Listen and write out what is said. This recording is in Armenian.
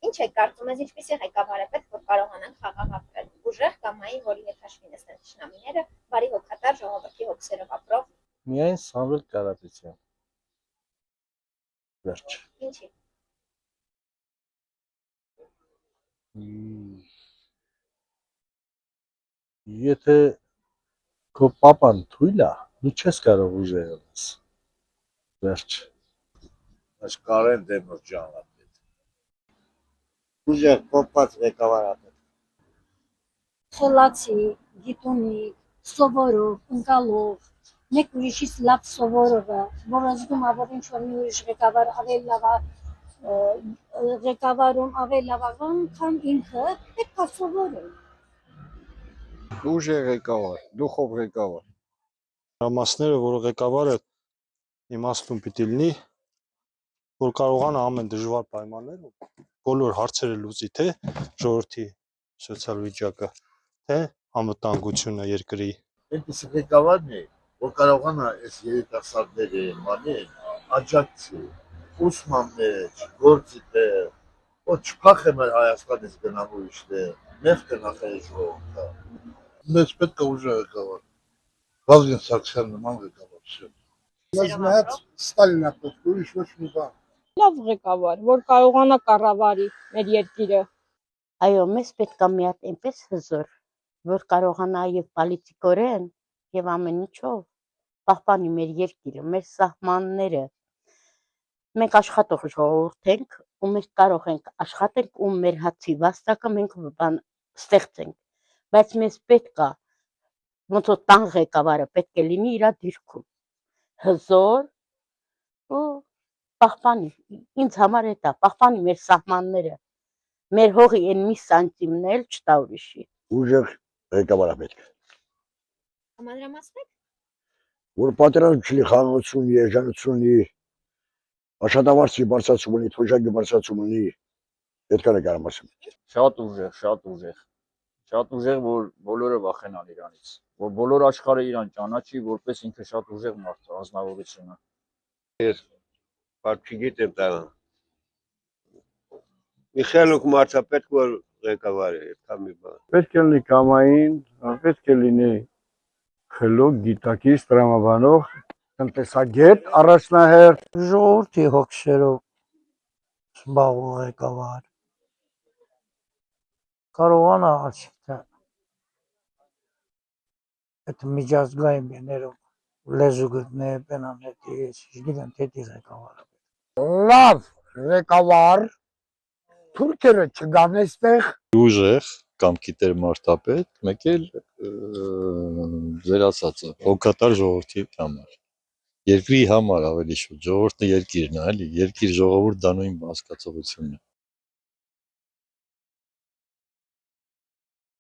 Ինչ եք կարծում, ես ինչպիսի ղեկավար է պետք, որ կարողանանք խաղաղ ապրել, ուժեղ կամայի, որի հետ հաշվի նստեն թշնամիները, բարի հոգատար ժողովրդի հոգսերով ապրող։ Միայն Սամվել Կարապետյան։ Վերջ։ Ինչի։ Եթե քո պապան թույլ է, դու չես կարող ուժեղ լինես։ Վերջ։ Այս Կարեն Դեմիրճյանը պետք։ Ուժեղ կոպած ղեկավար է պետք։ Խելացի, գիտունի, սովորող, ընկալող, մեկ ուրիշից լավ սովորողը, որ ազգում որ ինչ որ մի ուրիշ ղեկավար ավելի լավ ղեկավարում ավելի լավ քան ինքը, պետք է սովորել։ Ուժեղ ղեկավար, դուխով ղեկավար։ Հրամասները, որ ղեկավարը իմաստուն պիտի լինի, որ կարողանա ամեն դժվար պայմաններում բոլոր հարցերը լուծի, թե ժողովրդի սոցիալ վիճակը, թե անվտանգությունը երկրի։ Այնպիսի ղեկավարն է, որ կարողանա այս երիտասարդները աջակցի, ուսման մեջ, գործի տեղ, որ չփախե մեր Հայաստանից գնալու իշտեղ, մեր կնախել ժողովուրդը։ Մեզ պետք է ուժեղ ղեկավար։ Վազգեն Սարգսյան նման ղեկավար չէ։ Մեզ մեծ Ստալինը պետք, ուրիշ ոչ մի բան։ Լավ ղեկավար, որ կարողանա կառավարի մեր երկիրը։ Այո, մեզ պետք է մի հատ այնպես հզոր, որ կարողանա եւ պոլիտիկորեն եւ ամեն ինչով պահպանի մեր երկիրը, մեր սահմանները։ Մենք աշխատող ժողովուրդ ենք, ու մենք կարող ենք աշխատենք ու մեր հացի վաստակը մենք բան ստեղծենք, բայց մեզ պետք է ոնց որ տան ղեկավարը պետք է լինի իր դիրքում հզոր ու պահպանի, ինձ համար է դա, պահպանի մեր սահմանները, մեր հողի այն մի սանտիմն էլ չտա ուրիշի։ Ուժեղ ղեկավար է պետք։ Մանրամասնեք։ Որ պատերազմ չլինի, խաղաղություն, երջանություն լինի, աշխատավարձի բարձրացում լինի, թոշակի բարձրացում լինի, պետք է ղեկավարում։ Շատ ուժեղ, որ բոլորը վախենան իրանից, որ բոլոր աշխարհը իրան ճանաչի, որպես ինքը շատ ուժեղ մարդ է, անձնավորություն է։ Ես չգիտեմ դա։ Միխայելոկ մարդը պետք որ ղեկավար է, այդքան մի բան։ Պետք է լինի կամային, պետք է լինի խելոք, գիտակից, տրամաբանող, տնտեսագետ, առաջնահերթ, ժողովրդի հոգսերով զբաղվող ղեկավար։ Կարողանա ասիքտը այդ միջազգային բիներում լեզու գտնե բենանետի, չգիտեմ թե ղեկավարը։ Լավ ղեկավար, թուրքերը չգան այստեղ։ Ուժեղ կամ գիտեր մարդապետ, մեկ էլ ձեր ասածը, հոգատար ժողովրդի համար։ Երկրի համար ավելի շուտ, ժողովուրդը երկիրն է, էլի, երկիր ժողովուրդ դա նույն հասկացողությունն է։